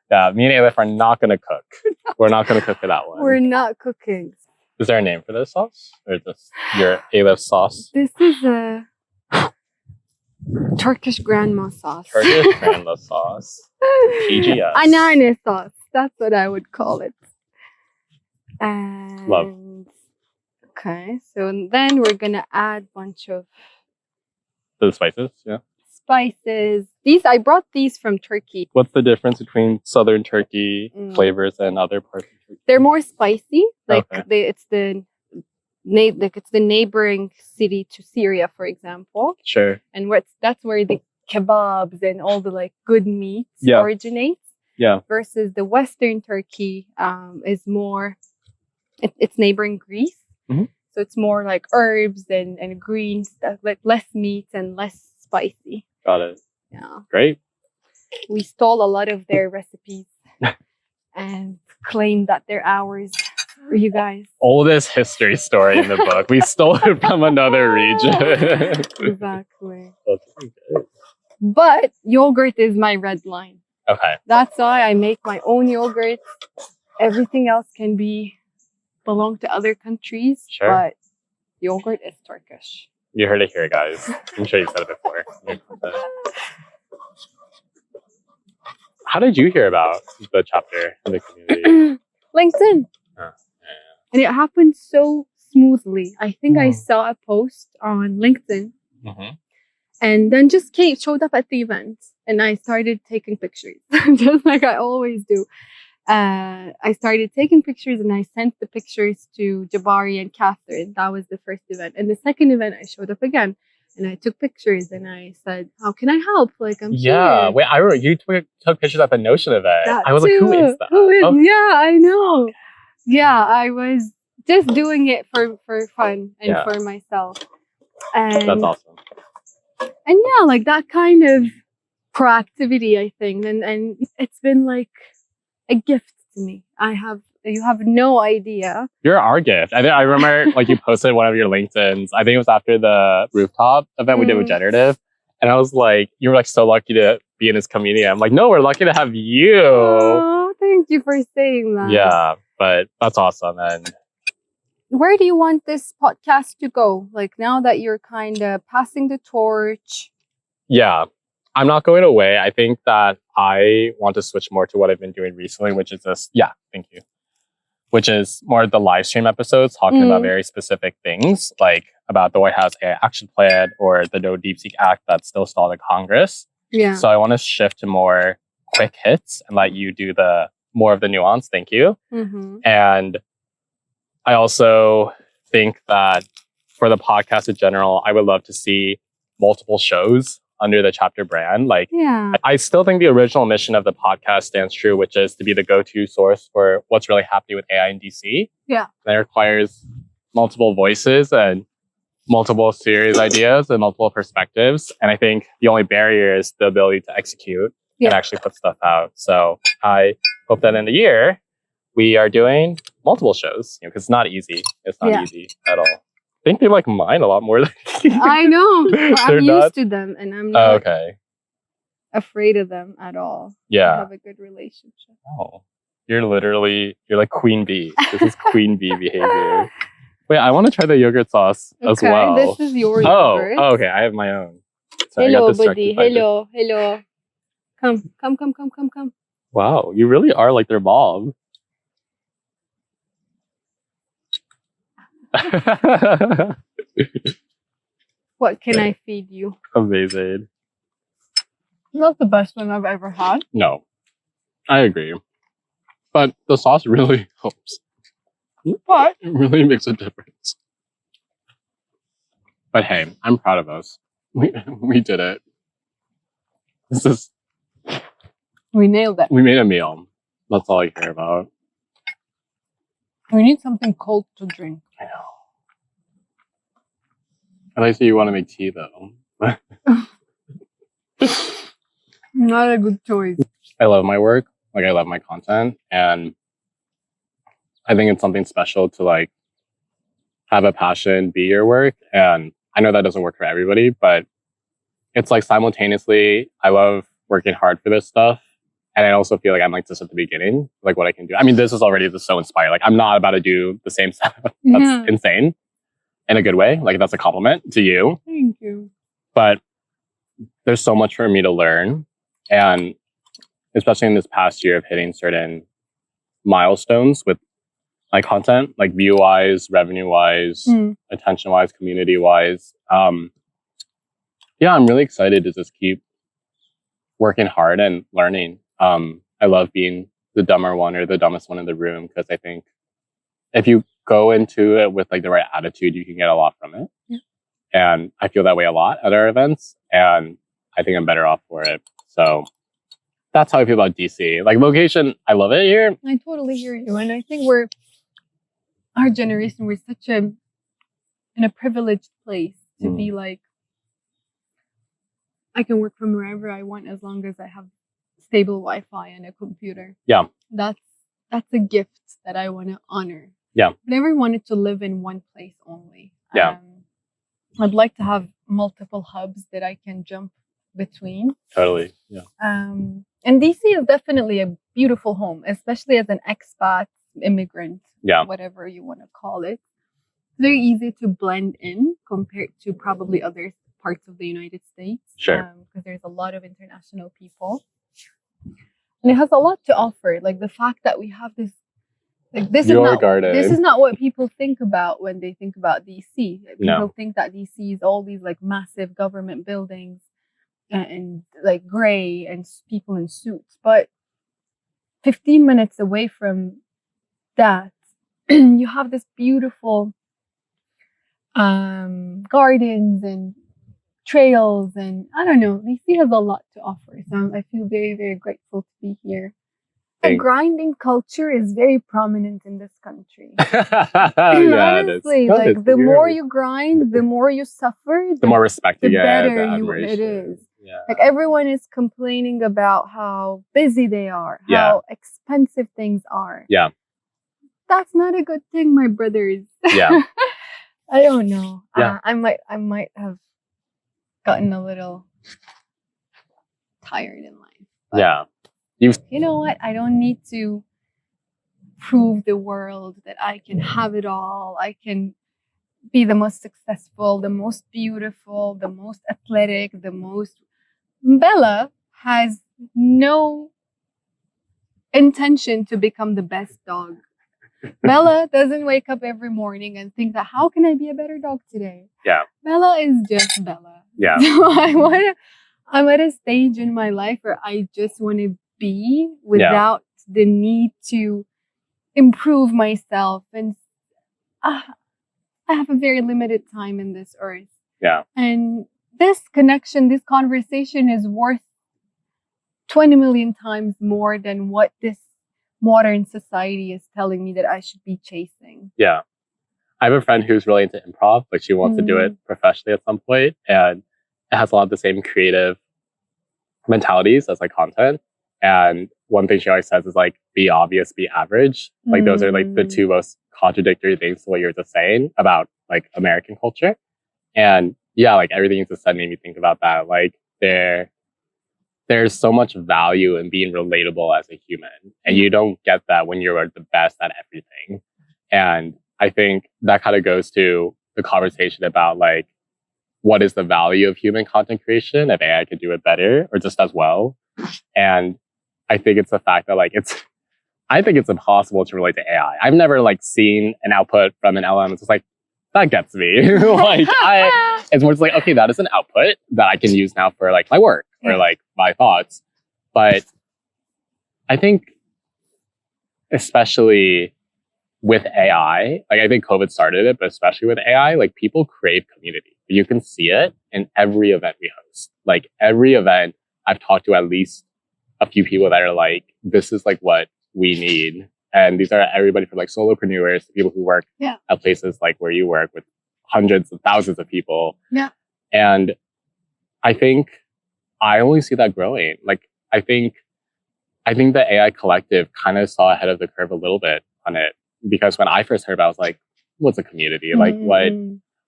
Yeah, me and Elif are not going to cook. We're not going to cook for that one.
We're not cooking.
Is there a name for this sauce? Or just your Elif sauce?
This is a Turkish grandma sauce.
Turkish grandma sauce. TGS.
Anneanne sauce. That's what I would call it. And
Love.
Okay, so then we're gonna add a bunch of
The spices, yeah.
spices. I brought these from Turkey.
What's the difference between southern Turkey flavors and other parts of Turkey?
They're more spicy. Like
Okay.
it's the neighboring city to Syria, for example.
Sure.
And that's where the kebabs and all the like good meats
Yeah.
originates.
Yeah.
Versus the Western Turkey is more. It's neighboring Greece.
Mhm.
So it's more like herbs and green stuff, like less meat and less spicy.
Got it.
Yeah.
Great.
We stole a lot of their recipes and claimed that they're ours for you guys.
Oldest history story in the book. We stole it from another region.
Exactly.
That's pretty good.
But yogurt is my red line.
Okay.
That's why I make my own yogurt. Everything else can belong to other countries.
Sure.
But yogurt is Turkish.
You heard it here, guys. I'm sure you've said it before. How did you hear about the chapter in the community?
LinkedIn.
Yeah.
And it happened so smoothly. I think I saw a post on LinkedIn
Mm-hmm.
and then just showed up at the event and I started taking pictures, just like I always do. I started taking pictures and I sent the pictures to Jabari and Catherine. That was the first event. And the second event, I showed up again and I took pictures and I said, how can I help? Like, I'm
Yeah.
here.
Wait, I remember you took pictures at the Notion event.
That
I was like, who
too.
is that?
Who is?
Oh,
Yeah, I know. Yeah, I was just doing it for fun and
Yeah.
for myself. And,
that's awesome.
and yeah, like that kind of proactivity, I think. And it's been like a gift to me. You have no idea.
You're our gift. I remember like you posted one of your LinkedIn's. I think it was after the rooftop event we did with Generative. And I was like, you were like so lucky to be in this community. I'm like, no, we're lucky to have you.
Oh, thank you for saying that.
Yeah, but that's awesome. And
Where do you want this podcast to go? Like now that you're kind of passing the torch.
yeah, I'm not going away. I think that I want to switch more to what I've been doing recently, which is this. Yeah, thank you. Which is more the live stream episodes talking about very specific things, like about the White House AI action plan or the No DeepSeek Act that's still stalled in Congress.
Yeah.
So I want to shift to more quick hits and let you do more of the nuance. Thank you.
Mm-hmm.
And I also think that for the podcast in general, I would love to see multiple shows under the chapter brand. Like,
Yeah.
I still think the original mission of the podcast stands true, which is to be the go-to source for what's really happening with AI in DC.
Yeah.
That requires multiple voices and multiple series ideas and multiple perspectives. And I think the only barrier is the ability to execute and actually put stuff out. So I hope that in the year we are doing multiple shows, because it's not easy. It's not easy at all. I think they like mine a lot more than
I know. But
They're
I'm
not-
used to them and I'm not
okay.
afraid of them at all. I
Yeah.
have a good relationship.
Oh, you're like queen bee. This is queen bee behavior. Wait, I want to try the yogurt sauce as well.
This is your
Oh,
yogurt.
okay. I have my own. Sorry, I got
Hello,
distracted
buddy.
by this.
Hello. Come.
Wow, you really are like their mom.
What can I feed you?
Amazing.
Not the best one I've ever had.
No, I agree. But the sauce really helps.
But
It really makes a difference. But hey, I'm proud of us. We did it. This is,
we nailed it.
we made a meal. That's all I care about.
We need something cold to drink.
I know. And I see you want to make tea though.
Not a good choice.
I love my work. Like I love my content. And I think it's something special to like have a passion be your work. And I know that doesn't work for everybody, but it's like simultaneously, I love working hard for this stuff. And I also feel like I'm like just at the beginning, like what I can do. I mean, this is already just so inspired. Like I'm not about to do the same stuff. That's
Yeah.
insane in a good way. Like that's a compliment to you.
Thank you.
But there's so much for me to learn. And especially in this past year of hitting certain milestones with my content, like view wise, revenue wise, attention wise, community wise. Yeah, I'm really excited to just keep working hard and learning. I love being the dumber one or the dumbest one in the room because I think if you go into it with like the right attitude, you can get a lot from it.
Yeah.
And I feel that way a lot at our events, and I think I'm better off for it. So that's how I feel about DC. Like location, I love it here.
I totally hear you. And I think our generation, we're such in a privileged place to be like, I can work from wherever I want as long as I have stable Wi-Fi and a computer.
Yeah.
That's a gift that I want to honor.
Yeah.
I never wanted to live in one place only.
Yeah.
I'd like to have multiple hubs that I can jump between.
Totally. Yeah.
And DC is definitely a beautiful home, especially as an expat, immigrant,
Yeah.
whatever you want to call it. It's very easy to blend in compared to probably other parts of the United States.
Sure.
Because there's a lot of international people. And it has a lot to offer. Like the fact that we have this, like this is not what people think about when they think about DC. People think that DC is all these like massive government buildings and like gray and people in suits. But 15 minutes away from that, you have this beautiful gardens and trails, and I don't know, DC has a lot to offer. So I feel very, very grateful to be here. The grinding culture is very prominent in this country. Honestly, like the more you grind, the more you suffer,
the more respect you
the
get,
better
the
it is.
Yeah.
Like everyone is complaining about how busy they are, how expensive things are.
Yeah.
That's not a good thing, my brothers.
Yeah.
I don't know.
Yeah.
I might have gotten a little tired in life.
Yeah.
You know what? I don't need to prove the world that I can have it all. I can be the most successful, the most beautiful, the most athletic, the most... Bella has no intention to become the best dog. Bella doesn't wake up every morning and think that, how can I be a better dog today?
Yeah.
Bella is just Bella.
Yeah.
So I'm at a stage in my life where I just want to be without the need to improve myself. And I have a very limited time in this earth.
Yeah.
And this connection, this conversation is worth 20 million times more than what this modern society is telling me that I should be chasing.
Yeah. I have a friend who's really into improv, but she wants to do it professionally at some point, and it has a lot of the same creative mentalities as like content. And one thing she always says is like, be obvious, be average. Like those are like the two most contradictory things to what you're just saying about like American culture. And yeah, like everything you just said made me think about that. Like there's so much value in being relatable as a human. And you don't get that when you're the best at everything. And I think that kind of goes to the conversation about like what is the value of human content creation if AI could do it better or just as well. And I think it's the fact that like I think it's impossible to relate to AI. I've never like seen an output from an LM. It's just like, that gets me. It's more just like, okay, that is an output that I can use now for like my work or like my thoughts. But I think especially with AI, like I think COVID started it, but especially with AI, like people crave community. You can see it in every event we host. Like every event, I've talked to at least a few people that are like, this is like what we need. And these are everybody from like solopreneurs to people who work at places like where you work with hundreds of thousands of people.
Yeah.
And I think I only see that growing. Like I think the AI collective kind of saw ahead of the curve a little bit on it. Because when I first heard about it, I was like, what's a community? Like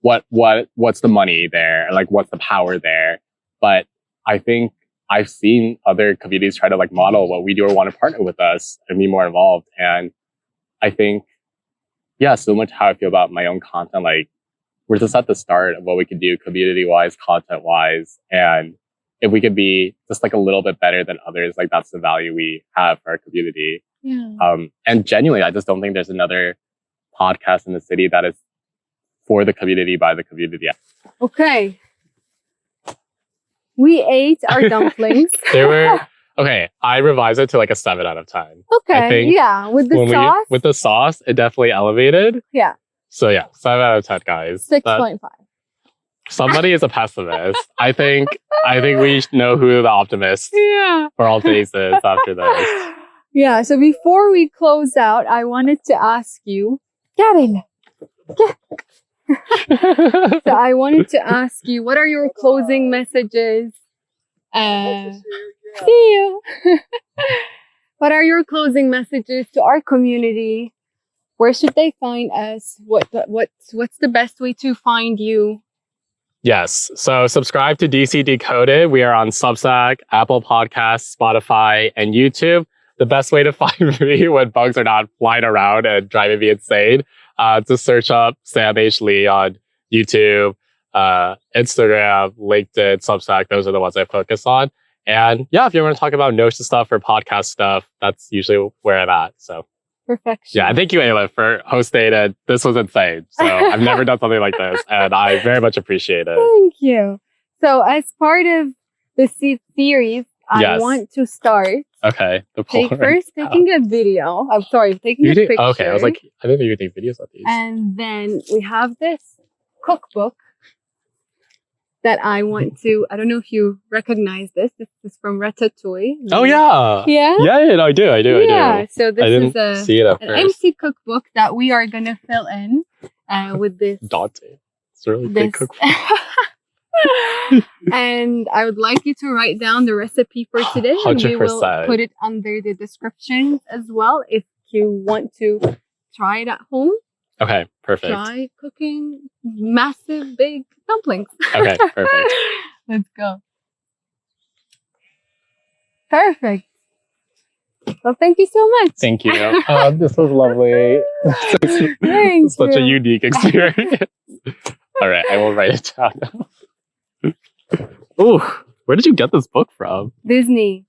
what's the money there? Like what's the power there? But I think I've seen other communities try to like model what we do or want to partner with us and be more involved. And I think, so much how I feel about my own content, like we're just at the start of what we can do community wise, content wise. And if we could be just like a little bit better than others, like that's the value we have for our community.
Yeah.
And genuinely, I just don't think there's another podcast in the city that is for the community by the community.
Okay. We ate our dumplings.
They were okay. I revised it to like a 7 out of 10.
Okay.
I think
With the sauce.
With the sauce, it definitely elevated.
Yeah.
So 7 out of 10, guys.
6.5.
Somebody is a pessimist. I think we know who the optimist for all days is after this.
Yeah. So before we close out, I wanted to ask you, Gavin. So I wanted to ask you, what are your closing messages? See you. What are your closing messages to our community? Where should they find us? What's the best way to find you?
Yes. So subscribe to DC Decoded. We are on Substack, Apple Podcasts, Spotify, and YouTube. The best way to find me when bugs are not flying around and driving me insane, to search up Sam H. Lee on YouTube, Instagram, LinkedIn, Substack. Those are the ones I focus on. And if you want to talk about Notion stuff or podcast stuff, that's usually where I'm at. So
perfection.
Yeah, thank you, Elif, for hosting it. This was insane. So I've never done something like this, and I very much appreciate it.
Thank you. So as part of the series, I want to start.
Okay.
Taking a video. I'm sorry, taking a picture.
Okay, I was like, I didn't know you take videos of these.
And then we have this cookbook that I want to, I don't know if you recognize this. This is from Ratatouille.
Oh, yeah.
Yeah?
Yeah, no, I do.
Yeah, so this is
see it
an empty cookbook that we are going to fill in with this.
Daunting. It's a really big cookbook.
And I would like you to write down the recipe for today.
100%.
And we will put it under the description as well if you want to try it at home.
Okay, perfect.
Try cooking massive, big dumplings.
Okay, perfect.
Let's go. Perfect. Well, thank you so much.
Thank you. This was lovely.
Thank
Such
you.
a unique experience. All right, I will write it down. Ooh, where did you get this book from?
Disney.